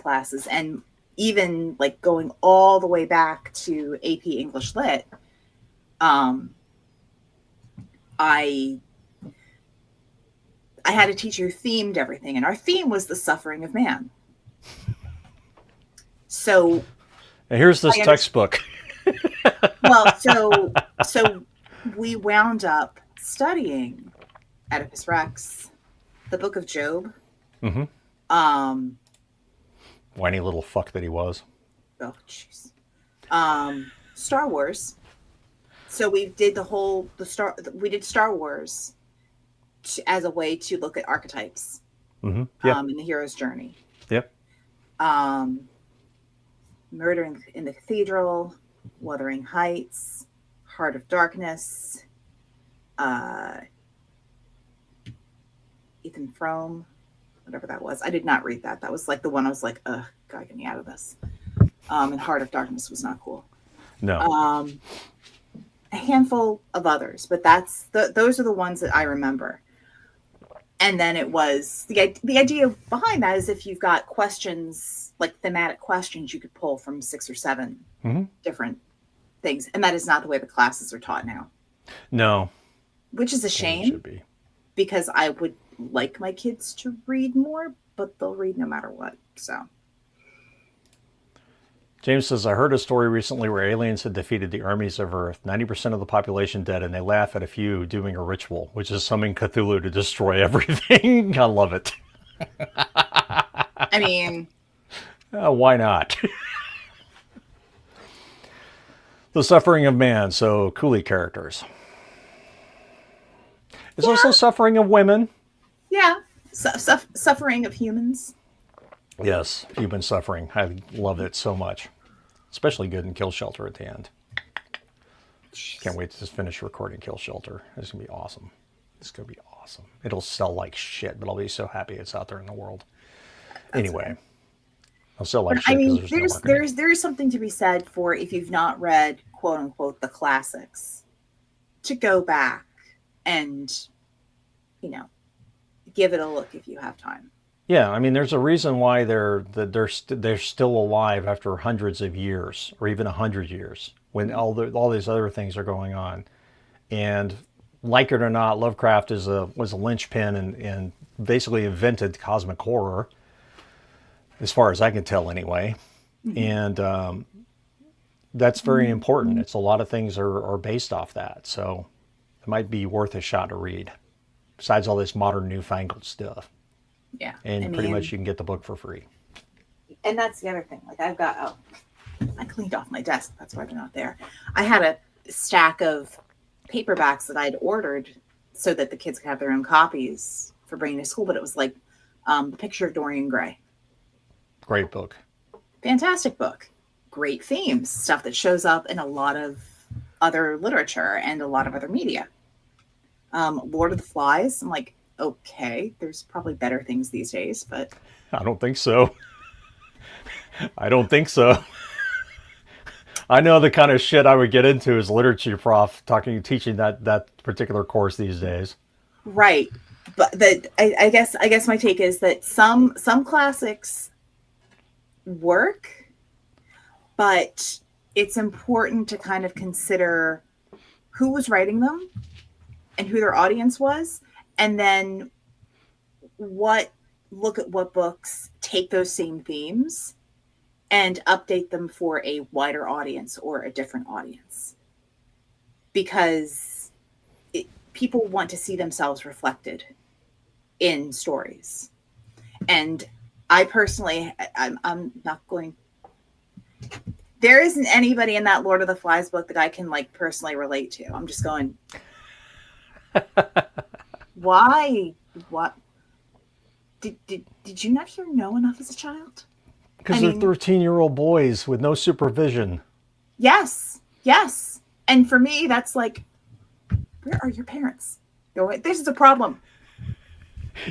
classes, and even like going all the way back to AP English Lit, I had a teacher who themed everything, and our theme was the suffering of man. So, and here's this textbook. Well, so we wound up studying Oedipus Rex, the Book of Job. Mm-hmm. Whiny little fuck that he was. Oh, jeez. Star Wars. So we did we did Star Wars as a way to look at archetypes. Mm-hmm. Yep. In the hero's journey. Yep. Murder in the Cathedral, Wuthering Heights, Heart of Darkness, Ethan Frome, whatever that was. I did not read that. That was like the one I was like, ugh, God, get me out of this. And Heart of Darkness was not cool. No. A handful of others, but those are the ones that I remember. And then it was the idea behind that is if you've got questions, like thematic questions, you could pull from 6 or 7 different things. And that is not the way the classes are taught now. No. Which is a shame, because I would like my kids to read more, but they'll read no matter what. So James says, I heard a story recently where aliens had defeated the armies of Earth, 90% of the population dead, and they laugh at a few doing a ritual, which is summoning Cthulhu to destroy everything. I love it. I mean, why not? The suffering of man, so coolie characters. There's also suffering of women. Yeah, suffering of humans. Yes, human suffering. I love it so much. Especially good in Kill Shelter at the end. Can't wait to just finish recording Kill Shelter. It's going to be awesome. It's going to be awesome. It'll sell like shit, but I'll be so happy it's out there in the world. Anyway, I'll sell like shit. I mean, there's something to be said for if you've not read, quote unquote, the classics, to go back and, give it a look if you have time. Yeah, I mean, there's a reason why they're still alive after hundreds of years, or even 100 years, when all these other things are going on. And like it or not, Lovecraft was a linchpin and basically invented cosmic horror, as far as I can tell, anyway. Mm-hmm. And that's very important. It's a lot of things are based off that, so it might be worth a shot to read. Besides all this modern newfangled stuff. Yeah. And pretty much you can get the book for free. And that's the other thing. Like I cleaned off my desk. That's why they're not there. I had a stack of paperbacks that I'd ordered so that the kids could have their own copies for bringing to school. But it was like The Picture of Dorian Gray. Great book. Fantastic book. Great themes. Stuff that shows up in a lot of other literature and a lot of other media. Lord of the Flies. I'm like, okay, there's probably better things these days, but I don't think so. I don't think so. I know the kind of shit I would get into as literature prof teaching that particular course these days. Right. But I guess my take is that some classics work, but it's important to kind of consider who was writing them and who their audience was. And then look at what books take those same themes and update them for a wider audience or a different audience. Because people want to see themselves reflected in stories. And I personally, I'm not going... There isn't anybody in that Lord of the Flies book that I can personally relate to. I'm just going... Why? What? Did you not hear no enough as a child? Because they're 13-year-old boys with no supervision. Yes. And for me, that's like, where are your parents? This is a problem.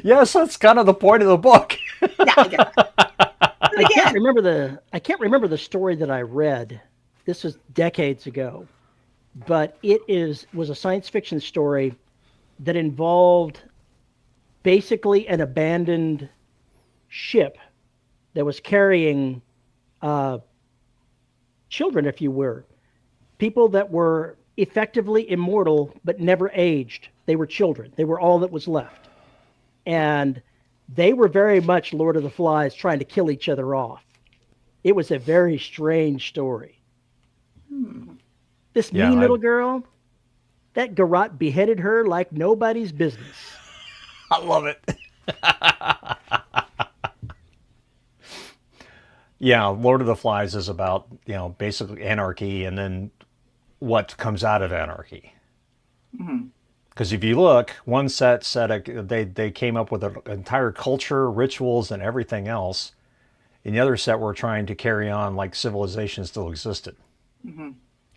Yes, that's kind of the point of the book. Yeah, I get that. But I can't again, remember the story that I read. This was decades ago, but was a science fiction story that involved basically an abandoned ship that was carrying children, if you were, people that were effectively immortal but never aged. They were children. They were all that was left. And they were very much Lord of the Flies trying to kill each other off. It was a very strange story. This mean little girl, that garrote beheaded her like nobody's business. I love it. Yeah, Lord of the Flies is about, basically anarchy and then what comes out of anarchy. Because if you look, one set they came up with an entire culture, rituals, and everything else. In the other set, we're trying to carry on like civilization still existed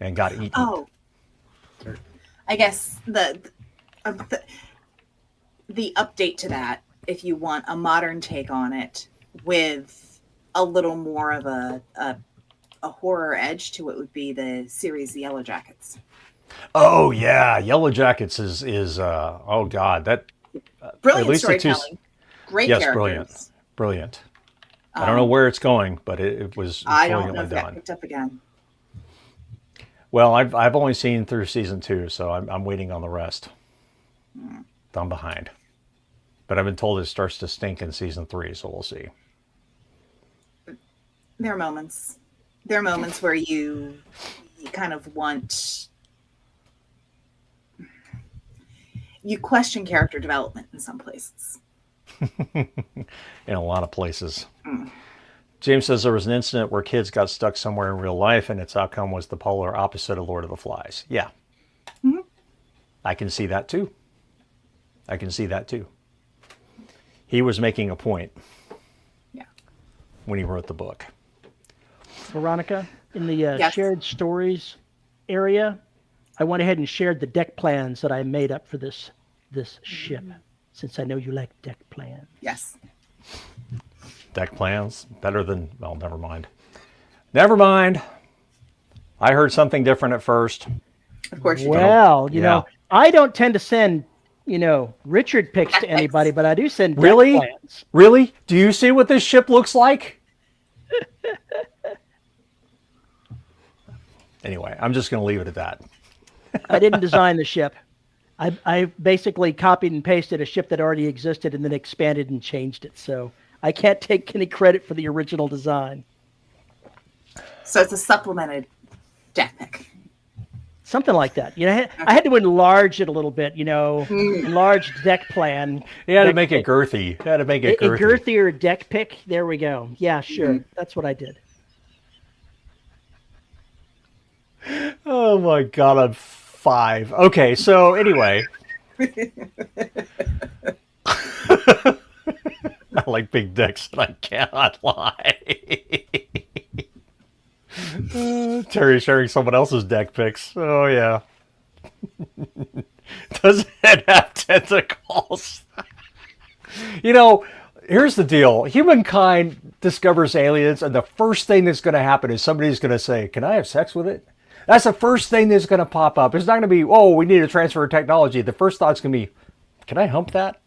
and got eaten. oh, I guess the update to that, if you want a modern take on it, with a little more of a horror edge to it, would be the series The Yellow Jackets. Oh yeah, Yellow Jackets is oh god, that Brilliant at least storytelling. Great yes, characters. brilliant. I don't know where it's going, but it was I don't know brilliantly if that done. picked up again. Well, I've only seen through season 2, so I'm waiting on the rest. I'm behind, but I've been told it starts to stink in season 3, so we'll see. There are moments. There are moments where you kind of want. You question character development in some places. In a lot of places. James says there was an incident where kids got stuck somewhere in real life and its outcome was the polar opposite of Lord of the Flies. Yeah. I can see that too. He was making a point. Yeah. When he wrote the book. Veronica, in the Yes. shared stories area, I went ahead and shared the deck plans that I made up for this ship, since I know you like deck plans. Yes. Deck plans better than, well, never mind. Never mind. I heard something different at first. Of course you Well, do. you Yeah. know, I don't tend to send, Richard picks to anybody, but I do send deck Really? plans. Really? Do you see what this ship looks like? Anyway, I'm just going to leave it at that. I didn't design the ship. I basically copied and pasted a ship that already existed and then expanded and changed it. So I can't take any credit for the original design. So it's a supplemented deck pick. Something like that. I had to enlarge it a little bit, enlarge deck plan. You had to Deck make it pick. girthy. You had to make it A girthy. girthier deck pick. There we go. Yeah, sure. That's what I did. Oh my god, I'm 5. Okay, so anyway. I like big dicks and I cannot lie. Terry's sharing someone else's deck pics. Oh yeah. Does it have tentacles? Here's the deal. Humankind discovers aliens and the first thing that's going to happen is somebody's going to say, can I have sex with it? That's the first thing that's going to pop up. It's not going to be, oh, we need to transfer technology. The first thought's going to be, can I hump that?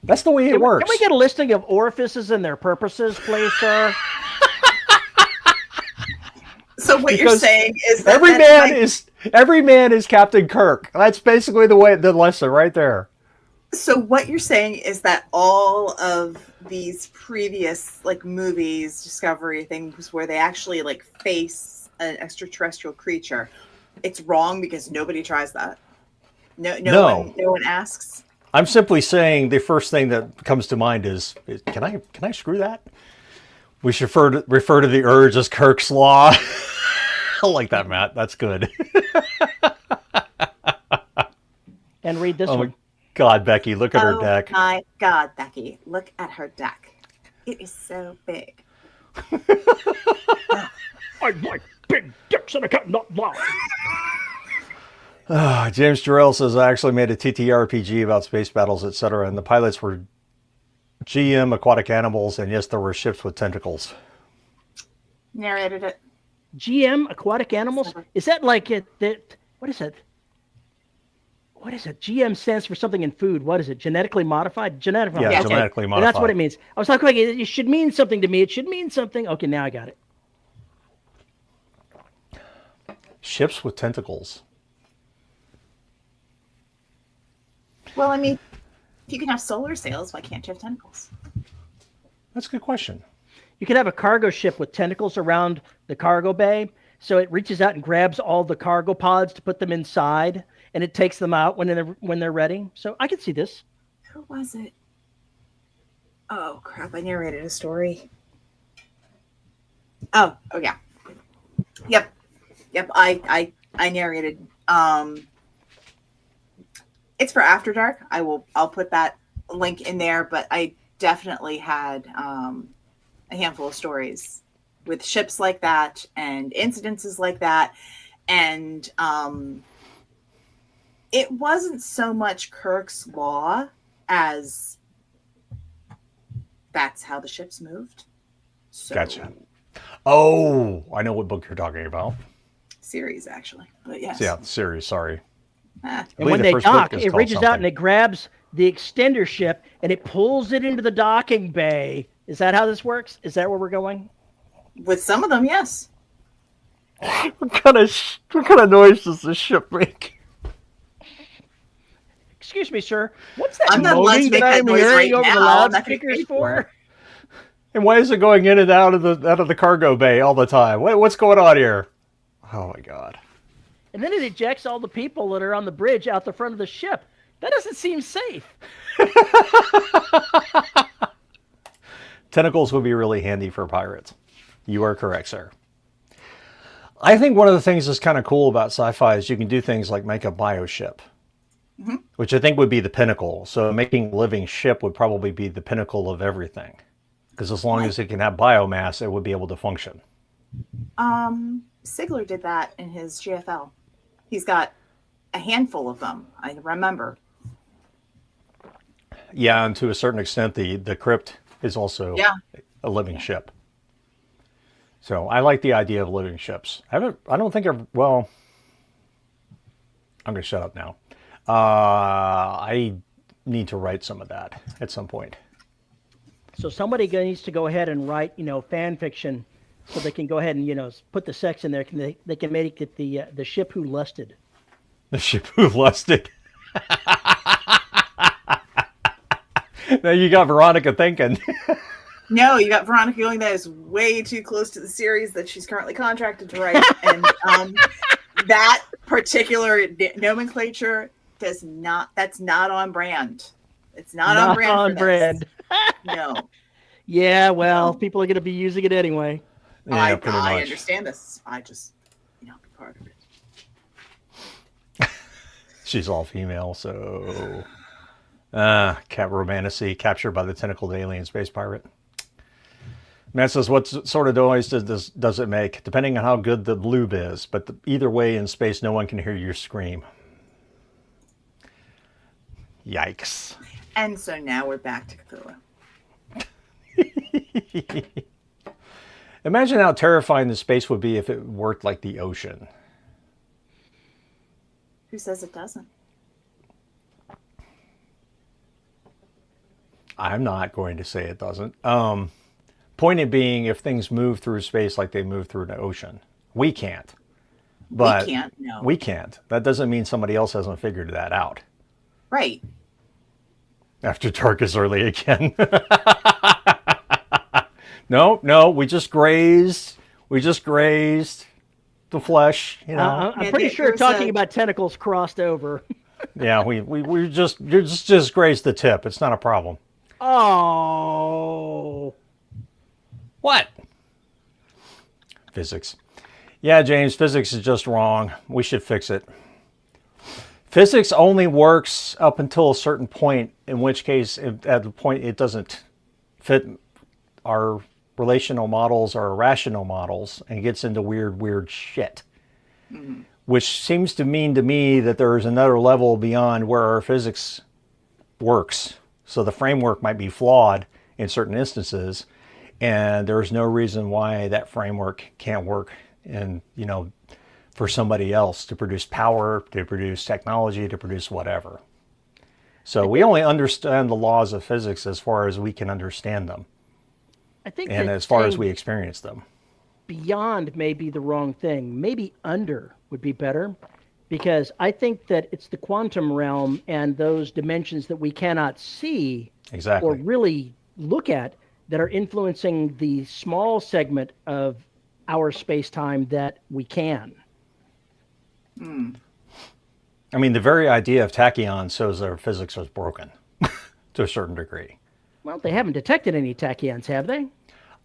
That's the way it works. Can we get a listing of orifices and their purposes, please, sir? So what you're Because saying is that every man is Captain Kirk. That's basically the lesson right there. So what you're saying is that all of these previous movies, Discovery things, where they actually face an extraterrestrial creature, it's wrong because nobody tries that. No one asks. I'm simply saying the first thing that comes to mind is can I screw that? We should refer to the urge as Kirk's law. I like that, Matt. That's good. And read this Oh one. my God, Becky, look at her deck. Oh my God, Becky, look at her deck. It is so big. I like big dicks and I cannot lie. James Jarrell says, I actually made a TTRPG about space battles, etc., and the pilots were GM aquatic animals, and yes, there were ships with tentacles. Narrated it. GM aquatic animals? Is that like it? That what is it? What is it? GM stands for something in food. What is it? Genetically modified? Genetically Yeah, modified. genetically And modified. that's what it means. I was like, okay, it should mean something to me. It should mean something. Okay, now I got it. Ships with tentacles. Well, I mean, if you can have solar sails, why can't you have tentacles? That's a good question. You could have a cargo ship with tentacles around the cargo bay, so it reaches out and grabs all the cargo pods to put them inside, and it takes them out when they're ready. So I could see this. Who was it? Oh crap! I narrated a story. Oh yeah. Yep. I narrated. It's for After Dark. I'll put that link in there. But I definitely had a handful of stories with ships like that and incidences like that, and it wasn't so much Kirk's law as that's how the ships moved. So, Gotcha. Oh, I know what book you're talking about. Series, actually. But yes. Yeah, the series, sorry. Ah. And when the they first book dock, is it called reaches out something. and it grabs the extender ship and it pulls it into the docking bay. Is that how this works? Is that where we're going? With some of them, yes. What kind of noise does this ship make? Excuse me, sir. What's that I'm not allowed to moaning make that that I'm noise hearing right over the now. I'm not gonna loudspeakers pay for it. for? And why is it going in and out of the cargo bay all the time? What's going on here? Oh my god. And then it ejects all the people that are on the bridge out the front of the ship. That doesn't seem safe. Tentacles would be really handy for pirates. You are correct, sir. I think one of the things that's kind of cool about sci-fi is you can do things like make a bioship, which I think would be the pinnacle. So making a living ship would probably be the pinnacle of everything. Because as long as it can have biomass, it would be able to function. Sigler did that in his GFL. He's got a handful of them, I remember. Yeah, and to a certain extent, the crypt is also a living ship. So I like the idea of living ships. I don't think well, I'm going to shut up now. I need to write some of that at some point. So somebody needs to go ahead and write, fan fiction, so they can go ahead and put the sex in there. They can make it the ship who lusted. The ship who lusted. Now you got Veronica thinking. No, you got Veronica going. That is way too close to the series that she's currently contracted to write, and that particular nomenclature that's not on brand. It's not on brand. On brand. No. Yeah, well, people are going to be using it anyway. Yeah, pretty I much. understand this. I just, be part of it. She's all female, so cat romantasy captured by the tentacled alien space pirate. Matt says, what sort of noise does it make? Depending on how good the lube is, but either way in space, no one can hear your scream. Yikes. And so now we're back to Cthulhu. Imagine how terrifying the space would be if it worked like the ocean. Who says it doesn't? I'm not going to say it doesn't. Point being, if things move through space like they move through the ocean, we can't. But we can't, no. We can't. That doesn't mean somebody else hasn't figured that out. Right. After dark is early again. No, we just grazed the flesh, I'm pretty sure talking about tentacles crossed over. Yeah, we just grazed the tip. It's not a problem. Oh. What? Physics. Yeah, James, physics is just wrong. We should fix it. Physics only works up until a certain point, in which case, at the point it doesn't fit our relational models or irrational models and gets into weird shit. Mm-hmm. Which seems to mean to me that there is another level beyond where our physics works. So the framework might be flawed in certain instances, and there's no reason why that framework can't work in, for somebody else to produce power, to produce technology, to produce whatever. So we only understand the laws of physics as far as we can understand them, I think and that as far as saying we experience them. beyond may be the wrong thing. Maybe under would be better, because I think that it's the quantum realm and those dimensions that we cannot see Exactly. or really look at that are influencing the small segment of our space-time that we can. I mean, the very idea of tachyons shows their physics is broken to a certain degree. Well, they haven't detected any tachyons, have they?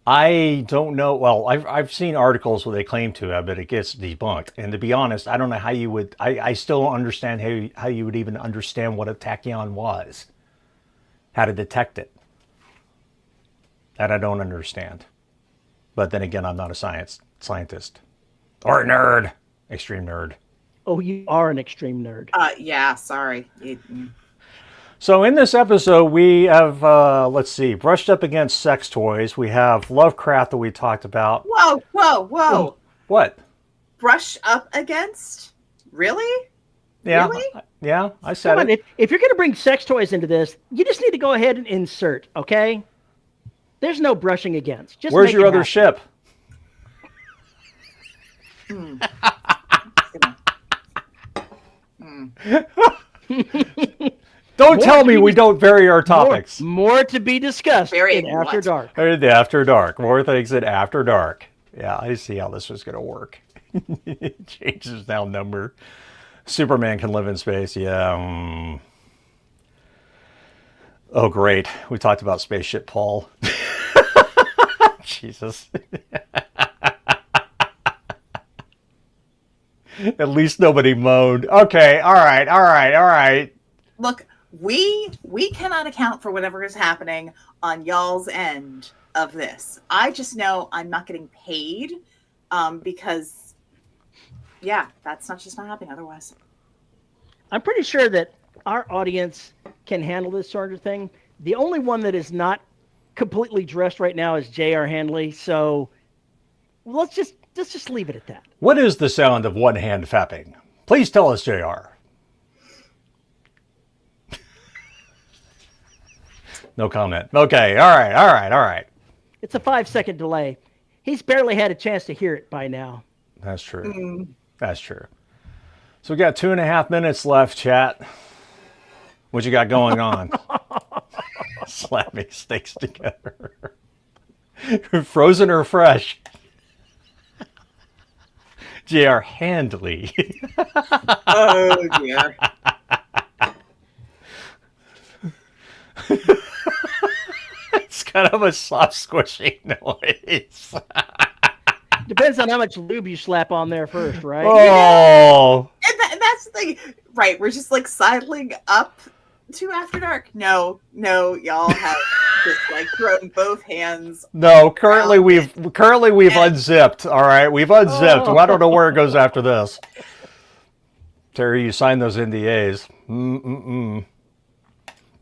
I don't know. Well, I've seen articles where they claim to have, but it gets debunked. And to be honest, I don't know how you would. I still don't understand how you would even understand what a tachyon was, how to detect it. That I don't understand. But then again, I'm not a scientist or a nerd, extreme nerd. Oh, you are an extreme nerd. Yeah, sorry. So in this episode, we have, brushed up against sex toys. We have Lovecraft that we talked about. Whoa. What? Brush up against? Really? Yeah, Really? yeah, I said Come on, it. if you're going to bring sex toys into this, you just need to go ahead and insert, okay? There's no brushing against. Just Where's make your it other happen. ship? Don't tell me we don't vary our topics. More to be discussed Varying in After what? Dark. After dark. More things in After Dark. Yeah, I see how this was going to work. It changes now number. Superman can live in space. Yeah. Oh, great. We talked about Spaceship Paul. Jesus. At least nobody moaned. Okay, all right. Look, we cannot account for whatever is happening on y'all's end of this. I just know I'm not getting paid because, yeah, that's just not happening otherwise. I'm pretty sure that our audience can handle this sort of thing. The only one that is not completely dressed right now is J.R. Handley. So let's just leave it at that. What is the sound of one hand fapping? Please tell us, JR. No comment. Okay, all right. It's a 5-second delay. He's barely had a chance to hear it by now. That's true. That's true. So we got 2.5 minutes left, chat. What you got going on? Slapping steaks together. Frozen or fresh? J.R. Handley. Oh, dear. It's kind of a soft squishing noise. Depends on how much lube you slap on there first, right? Oh. And that's the thing. Right, we're just like sidling up to After Dark. No, y'all have just like thrown both hands. No, currently we've unzipped. All right, we've unzipped. Oh. Well, I don't know where it goes after this. Terry, you signed those NDAs.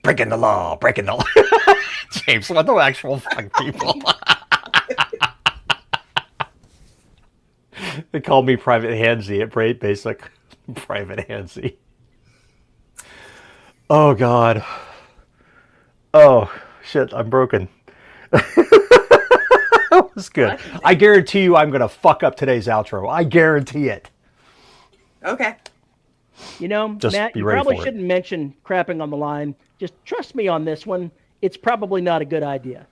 Breaking the law. James, what the actual fuck people? They called me Private Handsy at Braid Basic. Private Handsy. Oh, God. Oh, shit, I'm broken. That was good. I guarantee you I'm going to fuck up today's outro. I guarantee it. Okay. You know, Just Matt, be you ready probably for it. shouldn't mention crapping on the line. Just trust me on this one. It's probably not a good idea.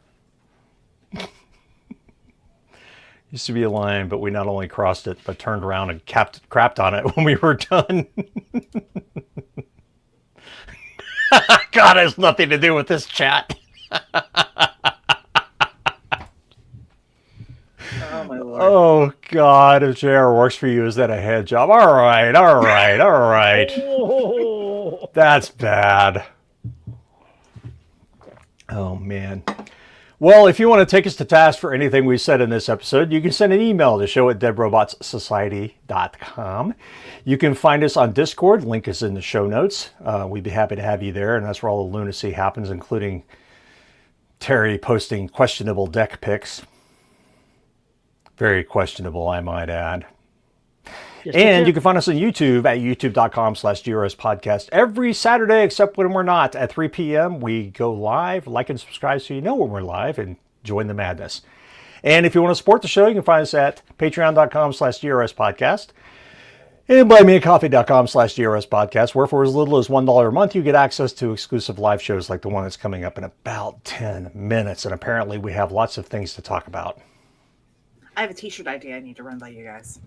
Used to be a line, but we not only crossed it, but turned around and crapped on it when we were done. God has nothing to do with this chat. Oh, my Lord. Oh, God, if JR works for you, is that a head job? All right. Oh. That's bad. Oh, man. Well, if you want to take us to task for anything we said in this episode, you can send an email to show@deadrobotssociety.com. You can find us on Discord. Link is in the show notes. We'd be happy to have you there, and that's where all the lunacy happens, including Terry posting questionable deck pics. Very questionable, I might add. And you can find us on YouTube at youtube.com/GRS podcast every Saturday, except when we're not. At 3 p.m., we go live. Like and subscribe so you know when we're live and join the madness. And if you want to support the show, you can find us at patreon.com/GRS podcast and buymeacoffee.com/GRS podcast, where for as little as $1 a month, you get access to exclusive live shows like the one that's coming up in about 10 minutes. And apparently we have lots of things to talk about. I have a t-shirt idea I need to run by you guys.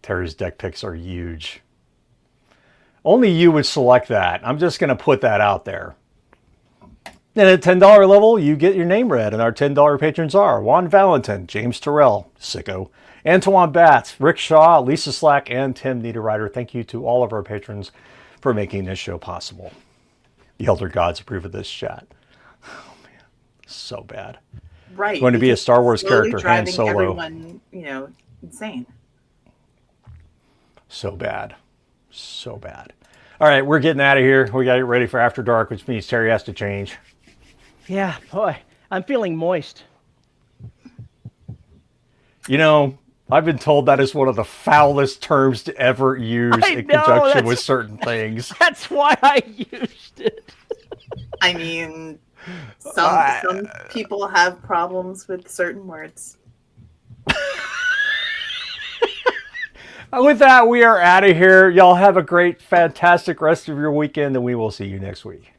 Terry's deck picks are huge. Only you would select that. I'm just going to put that out there. And at $10 level, you get your name read. And our $10 patrons are Juan Valentin, James Terrell, Sicko, Antoine Batts, Rick Shaw, Lisa Slack, and Tim Niederreiter. Thank you to all of our patrons for making this show possible. The Elder Gods approve of this chat. Oh, man. So bad. Right. It's going to be a Star Wars character, Han driving Solo. everyone, insane. So bad. So bad. All right, we're getting out of here. We got to get ready for After Dark, which means Terry has to change. Yeah, boy, I'm feeling moist. I've been told that is one of the foulest terms to ever use in conjunction with certain things. That's why I used it. I mean, some people have problems with certain words. With that, we are out of here. Y'all have a great, fantastic rest of your weekend, and we will see you next week.